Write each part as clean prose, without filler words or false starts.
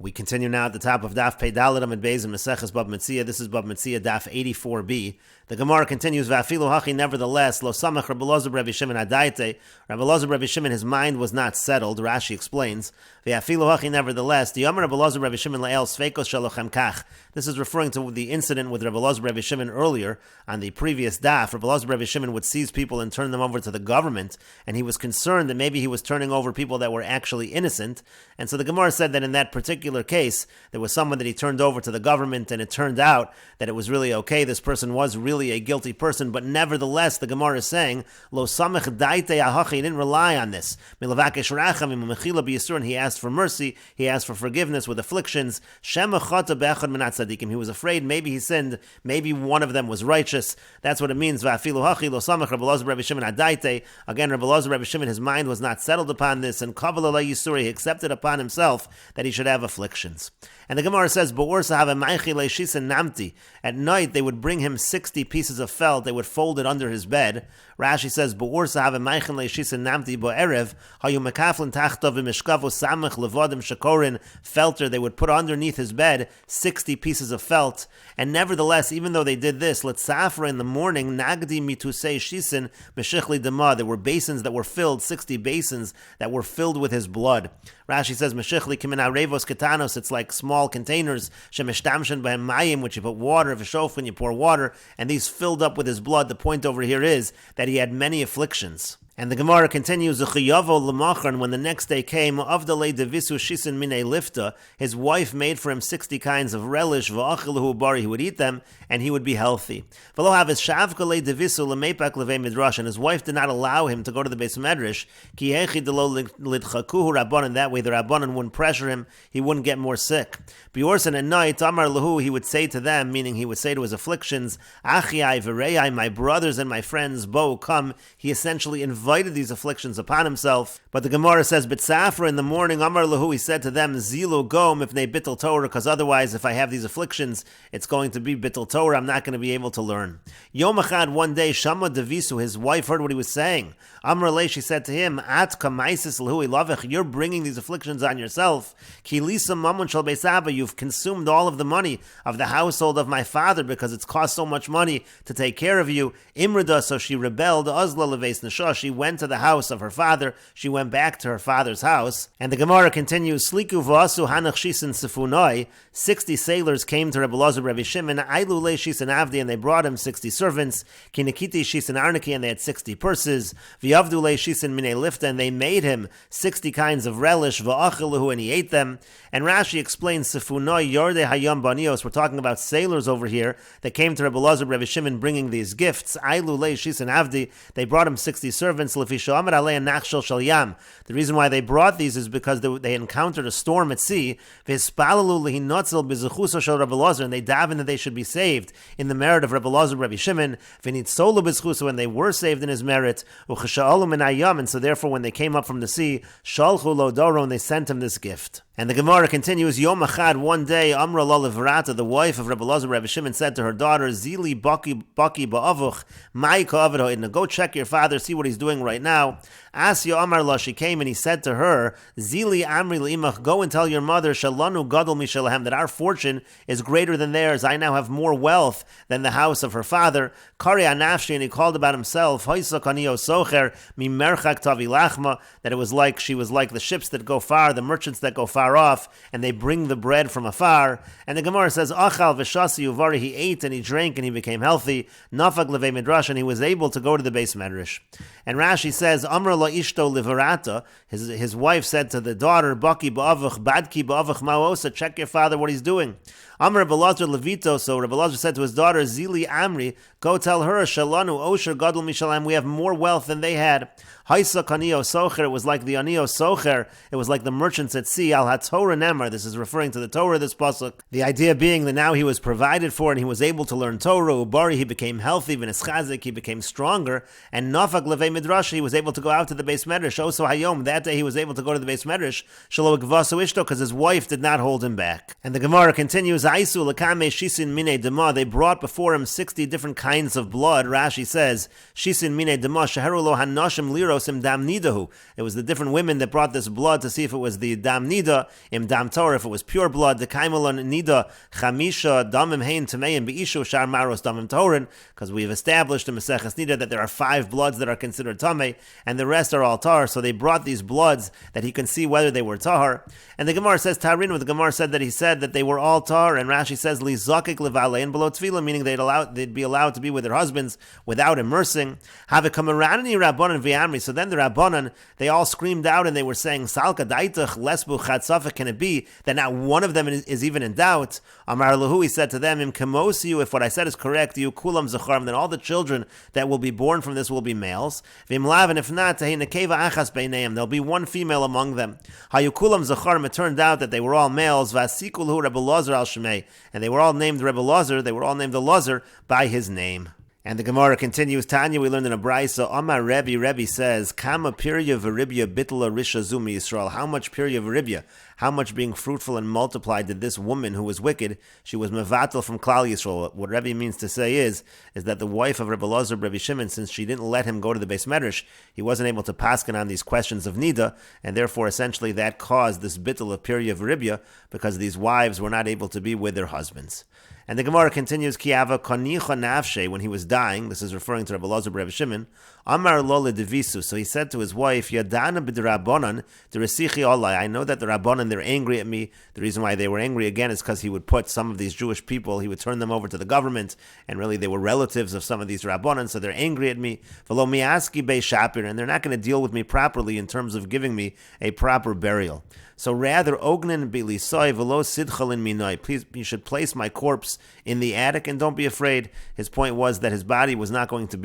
We continue now at the top of Daf Pei Daled Amud Beis and Meseches Bava Metzia. This is Bava Metzia Daf 84b. The Gemara continues, Va'afilu hachi, nevertheless, lo samach Rabbi Elazar Rabbi Shimon adaite. Rabbi Elazar Rabbi Shimon, his mind was not settled. Rashi explains, Va'afilu hachi, nevertheless, the Yomer Rabbi Elazar Rabbi Shimon la'el sveikos shalochem kach. This is referring to the incident with Rabbi Elazar Rabbi Shimon earlier on the previous Daf. Rabbi Elazar Rabbi Shimon would seize people and turn them over to the government, and he was concerned that maybe he was turning over people that were actually innocent. And so the Gemara said that in that particular case, there was someone that he turned over to the government, and it turned out that it was really okay. This person was really a guilty person, but nevertheless, the Gemara is saying, Lo samech daite ahachi, he didn't rely on this. Milavakesh racham imechila b'yisur, and he asked for mercy, he asked for forgiveness with afflictions. Shema chata be'echad minat tzadikim, he was afraid maybe he sinned, maybe one of them was righteous. That's what it means. Va'afilu hachi lo samech Rabbi Elazar Rabbi Shimon adaite. Again, Rabbi Elazar Rabbi Shimon, his mind was not settled upon this, and kavala la yisur, he accepted upon himself that he should have afflictions. And the Gemara says, at night they would bring him 60 pieces of felt, they would fold it under his bed. Rashi says, felter, they would put underneath his bed 60 pieces of felt. And nevertheless, even though they did this, letzafra, in the morning, nagdi mitusei shisin meshichli dema, there were basins that were filled, 60 basins that were filled with his blood. Rashi says, meshichli kimin arevos ketanos, it's like small containers, shemeshtamshen b'hem mayim, which you put water, v'shof, when you pour water, and these filled up with his blood. The point over here is that he had many afflictions. And the Gemara continues, and when the next day came, his wife made for him 60 kinds of relish, he would eat them, and he would be healthy. And his wife did not allow him to go to the Beis Medrash, and that way the Rabbanan wouldn't pressure him, he wouldn't get more sick. And at night, he would say to them, meaning he would say to his afflictions, my brothers and my friends, bo, come. He essentially invited these afflictions upon himself. But the Gemara says, B'tzafra, in the morning, Amar Lahu, he said to them, Zilu gom ifnei bittul Torah, because otherwise, if I have these afflictions, it's going to be bittul Torah, I'm not going to be able to learn. Yom Echad, one day, Shama Devisu, his wife heard what he was saying. Amar Le, she said to him, At kamaisis Lahu ilavech, you're bringing these afflictions on yourself. Ki lisa mamun shel beis Abba, you've consumed all of the money of the household of my father, because it's cost so much money to take care of you. Imrida, so she rebelled, Azla leveis Nashah, she went to the house of her father, she went back to her father's house. And the Gemara continues, Sliku v'asu hanach shisin sifunoi, 60 sailors came to Rabbi Elazar Rabbi Shimon, Ailu le shisin avdi, and they brought him 60 servants, Kinikiti shisin arniki, and they had 60 purses, V'yavdu le shisin minei lifta, and they made him 60 kinds of relish, V'achiluhu, and he ate them. And Rashi explains, Sifunoi yorde hayam banios, we're talking about sailors over here, that came to Rabbi Elazar Rabbi Shimon bringing these gifts, Ailu le shisin avdi, they brought him 60 servants, the reason why they brought these is because they encountered a storm at sea, and they davened that they should be saved in the merit of Rabbi Elazar Rabbi Shimon, and they were saved in his merit, and so therefore when they came up from the sea, and they sent him this gift. And the Gemara continues, Yom Echad, one day, Amra la levrata, the wife of Rabbi Elazar Rabbi Shimon, said to her daughter, Zili baki ba'avuch, mai ka'avid ha'idna, go check your father, see what he's doing right now. Asya Amar la, she came and he said to her, Zili amri l'imach, go and tell your mother, Shalanu gadol mishalahem, that our fortune is greater than theirs, I now have more wealth than the house of her father. Kari anafshi, and he called about himself, Haisa kanio socher, mi merchak tavi lachma, that it was like, she was like the ships that go far, the merchants that go far off, and they bring the bread from afar. And the Gemara says, Achal v'shasi uvari, he ate and he drank and he became healthy. Nafak levei midrash, and he was able to go to the Beis Medrash. And Rashi says, Amr la ishto liverata, his wife said to the daughter, Baki ba'avach, badki ba'avach ma'osa, check your father what he's doing. Amr Rabbi Elazar levito, so Rabbi Elazar said to his daughter, Zili amri, go tell her, Shalanu osher gadol mishalam, we have more wealth than they had. Haisa kanio socher, it was like the anio socher, it was like the merchants at sea. Al ha-Torah nemar, this is referring to the Torah, this pasuk. The idea being that now he was provided for and he was able to learn Torah. Ubari, he became healthy, v'neschazik, he became stronger, and nafak levei midrash, he was able to go out to the Beis Medrash. Also hayom, that day he was able to go to the Beis Medrash, shelo gvasu ishto, because his wife did not hold him back. And the Gemara continues, They brought before him 60 different kinds of blood. Rashi says, Shisin mine dema sheheru lo hanashim liros im dam nidahu. It was the different women that brought this blood to see if it was the dam nida, im dam torah, if it was pure blood. The kaimalon nida chamisha damim hein tameim beishu shar maros damim torin, because we've established in Meseches nida that there are 5 bloods that are considered tamei, and the rest are all tar. So they brought these bloods that he can see whether they were tahar. And the Gemara says Tarin, the Gemara said that he said that they were all tar, and Rashi says li zakik levalein below tefillah, meaning they'd be allowed to be with their husbands without immersing. Have it kamarani rabbanan v'amri. So then the rabbanan, they all screamed out and they were saying, Salka daitach lesbu chatzafik, can it be that not one of them is even in doubt? Amar lahu, he said to them, Im kamosiu, if what I said is correct, you kulam zacharim, then all the children that will be born from this will be males. V'im lav, and if not, tahi nekeva achas beineim, there'll be one female among them. Hayu kulam zacharim, it turned out that they were all males. V'asikul Rebbe Lazar al shemei, and they were all named Rebbe Lazar, they were all named the Lazar by his name. And the Gemara continues, Tanya, we learned in a Braisa, Amar Rebbe says, Kama pirya v'ribya bitla risha zumi Yisrael. How much pirya v'ribya, how much being fruitful and multiplied did this woman who was wicked, she was mevatel from Klal Yisrael. What Rebbe means to say is that the wife of Rebbe Lazar, Rebbe Shimon, since she didn't let him go to the Beis Medrash, he wasn't able to paskin on these questions of nida, and therefore essentially that caused this bittul of pirya v'ribya, because these wives were not able to be with their husbands. And the Gemara continues, Kiava konicha nafshe, when he was dying, this is referring to Rebbe Lazar Rebbe Shimon, Amar lo ledevisu, so he said to his wife, Yadana b'drabanan deresichi olai, I know that the Rabbanan, they're angry at me. The reason why they were angry again is because he would put some of these Jewish people, he would turn them over to the government, and really they were relatives of some of these Rabbanan, so they're angry at me. V'lo miaski bei shapir, and they're not going to deal with me properly in terms of giving me a proper burial. So rather, ognen bilisoi v'lo sidchalin minoi. Please, you should place my corpse in the attic and don't be afraid. His point was that his body was not going to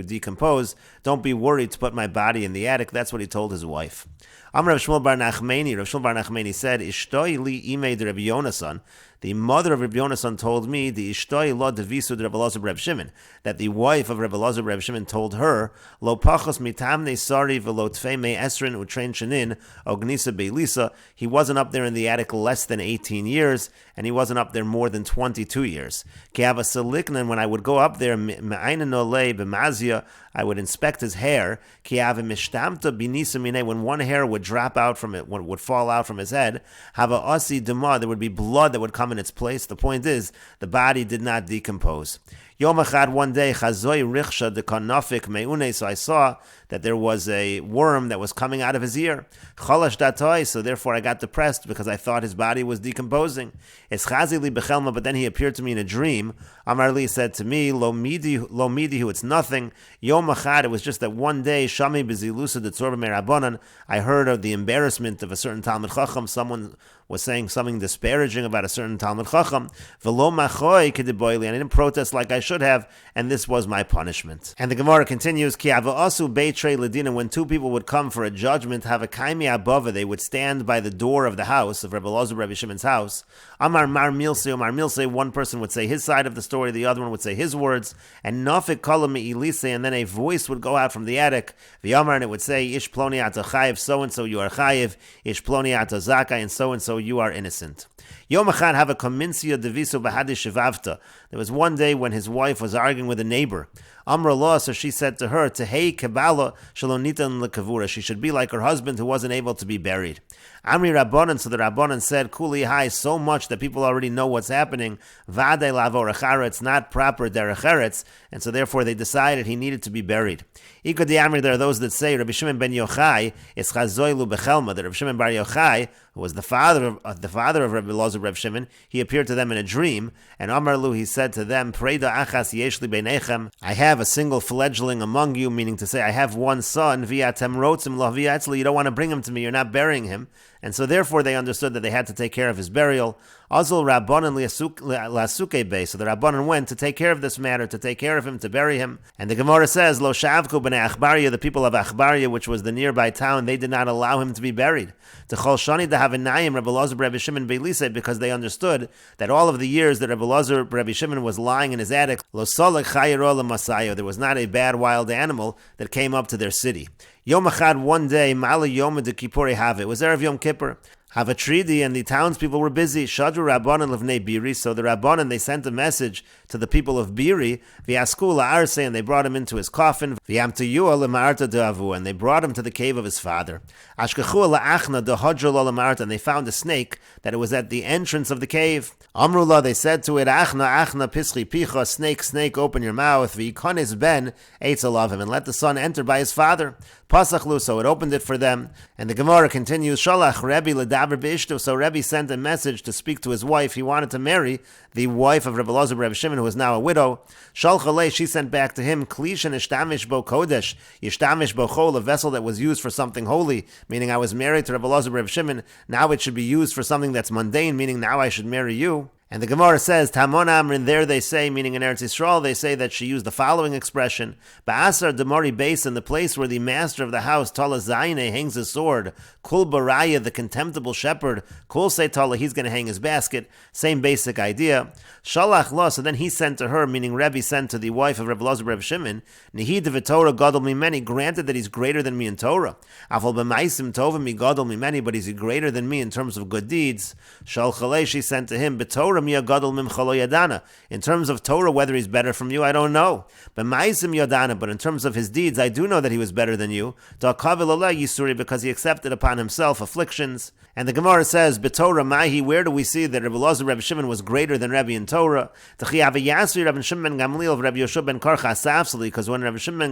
decompose. Don't be worried to put my body in the attic. That's what he told his wife. Amar Rav Shmuel bar Nachmani said, Ishtoi li imei de Rabbi Yonasan. The mother of Rabbi Yonasan told me, the Ishtoi lo devisu de Rebbe Lazar Rebbe Shimon, that the wife of Rebbe Lazar Rebbe Shimon told her, Lo pachos mitamne sari velo tfei me esrin utrein shenin ognisa beilisa. He wasn't up there in the attic less than 18 years, and he wasn't up there more than 22 years. Kiava seliknan, when I would go up there, me'aina nolei b'mazia, I would inspect his hair. Kiava mishtamta binisa mine, when one hair would drop out from it, when it would fall out from his head, hava asi dema, there would be blood that would come in its place. The point is, the body did not decompose. Yom Echad, one day, chazoi richsha de kanafik meune, so I saw that there was a worm that was coming out of his ear. Chalash datoi, so therefore I got depressed because I thought his body was decomposing. Es chazili bechelma, but then he appeared to me in a dream. Amar li said to me, lo midihu, it's nothing. Yom Echad, it was just that one day, shami bezilusa de tzorba merabanan, I heard of the embarrassment of a certain Talmud Chacham. Someone was saying something disparaging about a certain Talmud Chacham. V'lo machoy kediboili, and I didn't protest like I should have, and this was my punishment. And the Gemara continues, Ki ava'asu beitrei ledina, when two people would come for a judgment, have a kaimi abava, they would stand by the door of the house of Rebbe Lazar Rebbe Shimon's house. Amar mar milse, one person would say his side of the story, the other one would say his words, and nafik kolam me'ilise, and then a voice would go out from the attic, v'yamar, and it would say, Ish ploni ata chayiv, so and so you are chayiv, Ish ploni ata zakai, and so you are innocent. Yom Echad have a kominsia deviso bahadi shivavta. There was one day when his wife was arguing with a neighbor. Amra Allah, so she said to her, Tehei kabala shalonitan lekavura. She should be like her husband who wasn't able to be buried. Amri Rabbanan, so the Rabbanan said, Kuli hai, so much that people already know what's happening. Vadei lavor echara, it's not proper derech eretz, and so therefore they decided he needed to be buried. Ika de Amri, there are those that say, Rabbi Shimon ben Yochai is chazoilu bechelma, that Rabbi Shimon bar Yochai, who was the father of Rabbi Lazar Reb Shimon, he appeared to them in a dream, and Amar Lu, he said to them, Preda achas yeshli beinechem, I have a single fledgling among you, meaning to say, I have one son, v'yatem rotzim lo v'yatzli, you don't want to bring him to me, you're not burying him. And so therefore they understood that they had to take care of his burial. Azul Rabbanan lasuke be. So the Rabbanan went to take care of this matter, to take care of him, to bury him. And the Gemara says, Lo shavku b'nei Achbaria, the people of Achbaria, which was the nearby town, they did not allow him to be buried. To Chol Shani Dahavinayim, Rebbe Lazar Rebbe Shimon Beilise, because they understood that all of the years that Rebbe Lazar Rebbe Shimon was lying in his attic, Lo Salak Chayiro Masechet, there was not a bad wild animal that came up to their city. Yom Echad, one day, Mala Yom de Kippur have, it was Erev Yom Kippur. Havatridi, and the townspeople were busy. Shadru Rabbanan Levnei Biri, so the Rabbanan, they sent a message to the people of Biri, V'yasku la'arse, and they brought him into his coffin, V'yamtu yu'ah l'ma'arta de'avu, and they brought him to the cave of his father. Ashkachu la'achna de'hodra l'ma'arta, and they found a snake, that it was at the entrance of the cave. Amrullah, they said to it, Achna pischi picha, snake, open your mouth, V'yikonis ben eitzalavim, and let the son enter by his father. Pasachlu, so it opened it for them. And the Gemara continues, Shalach Rebbe l'daber b'ishto, so Rebbe sent a message to speak to his wife. He wanted to marry the wife of Rebbe Elazar Rebbe Shimon, who is now a widow. Shalchalei, she sent back to him, Klishan ishtamish bo kodesh, yishtamish bo chol, a vessel that was used for something holy, meaning I was married to Rebbe Elazar Rebbe Shimon, now it should be used for something that's mundane, meaning now I should marry you. And the Gemara says, Tamon Amrin, there they say, meaning in Eretz Yisrael, they say that she used the following expression, Ba'asar Demari Beis, in the place where the master of the house, Tala Zaine, hangs his sword, Kul Baraya, the contemptible shepherd, Kul Se Tala, he's going to hang his basket, same basic idea. Shalach Lo, so then he sent to her, meaning Rebbe sent to the wife of Rebbe Elazar Rebbe Shimon, Nihid V'Torah Gadol Mimeni, granted that he's greater than me in Torah, Aval B'Maisim Tovim Mi Gadol Mimeni, but he's greater than me in terms of good deeds. Shalchalei, she sent to him, B'Torah in terms of Torah, whether he's better from you, I don't know. But in terms of his deeds, I do know that he was better than you. Because he accepted upon himself afflictions. And the Gemara says, B'Torah Mahi, where do we see that Rebbe Elazar Rebbe Shimon was greater than Rebbe in Torah? Because when Rebbe Shimon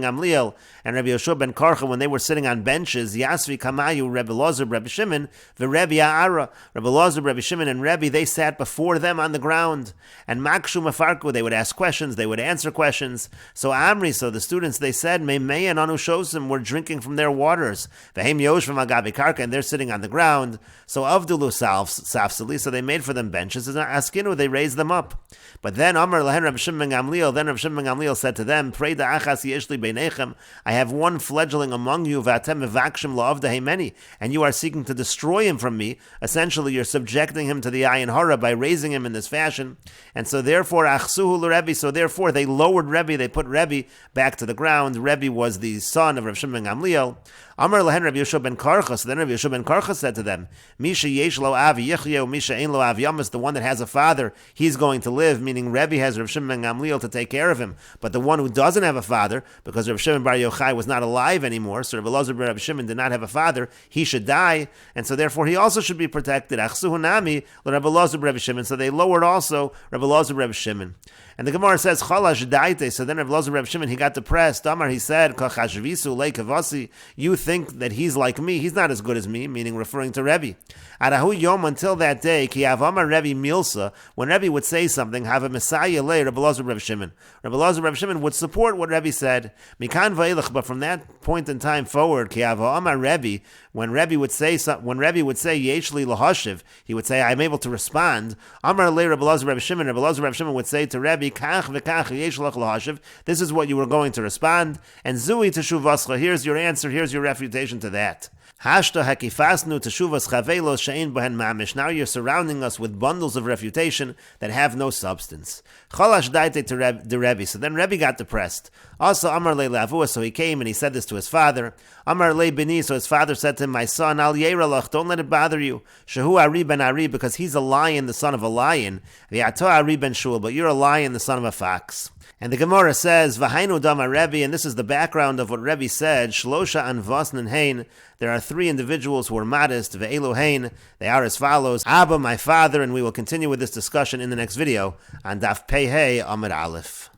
ben Gamliel and Rebbe Yoshua ben Karcha, when they were sitting on benches, Yasvi Kamayu, Rebbe Elazar Rebbe Shimon, the Rebbe Ya'ara, Rebbe Elazar Rebbe Shimon and Rebbe, they sat before them on the ground. And Makshu Mafarku, they would ask questions, they would answer questions. So Amri, so the students, they said, Meimei and Anu Shosim, were drinking from their waters. Vehem Yosh from Agabi Karka, and they're sitting on the ground. So Avdulu Safsali, so they made for them benches, and Askinu, they raised them up. But then Amr Lahen Reb Shimon ben Gamliel, then Reb Shimon ben Gamliel said to them, Pray da achas yeshli beinechem, I have one fledgling among you, v'atem mevakshim la'avda heimeni, and you are seeking to destroy him from me. Essentially, you're subjecting him to the ayin hara by raising him in this fashion. And so therefore, achsuhu l'Rebbe, so therefore they lowered Rebbe, they put Rebbe back to the ground. Rebbe was the son of Reb Shimon ben Gamliel. Amar Lahen Reb Yoshua ben Karcha, so then Reb Yoshua ben Karcha said to them, Misha yesh lo av yichyeh, Misha ein lo av yamas, the one that has a father, he's going to live, meaning Rebbe has Reb Shimon ben Gamliel to take care of him. But the one who doesn't have a father, because Reb Shimon bar Yochai was not alive anymore, so Reb Elazar ben Reb Shimon did not have a father, he should die, and so therefore he also should be protected. Achsuhu nami l'Reb Elazar ben Reb Shimon, so they lowered also Reb Elazar ben Reb Shimon. And the Gemara says, Chalash daite, so then Reb Elazar ben Reb Shimon, he got depressed. Amar, he said, Kachashvisu leikavasi, you think that he's like me, he's not as good as me, meaning referring to Rebbe. Arahu yom, until that day, ki avamar Rebbe milsa, when Rebbe would say something, have a Mesechet lay Reb Elazar ben Reb Shimon. Reb Elazar ben Reb Shimon would support what Rebbe said. Mikan va'ilach, but from that point in time forward, ki avamar Rebbe, when Rebbe would say yeshli lahashiv, he would say, I'm able to respond. Amar lay Reb Elazar ben Shimon, Reb Elazar ben Shimon would say to Rebbe, kach v'kach yeshlach lahashiv, this is what you were going to respond, and zui teshuvascha, here's your answer, here's your refutation to that. Hashta hakifasnu teshuvas chavelos she'ein behen mamish. Now you're surrounding us with bundles of refutation that have no substance. Chalash daite to the Rebbe. So then Rebbe got depressed. Also Amar le lavua, so he came and he said this to his father. Amar le bini, so his father said to him, my son, al yeralach, don't let it bother you. Shehu ari ben ari, because he's a lion, the son of a lion. V'ato ari ben shul, but you're a lion, the son of a fox. And the Gemara says, V'hainu dama Rebbe, and this is the background of what Rebbe said, Shlosha anvasnin hein, there are three individuals who are modest, Ve'elu hein, they are as follows, Abba, my father, and we will continue with this discussion in the next video on Daf Pei Amud Aleph.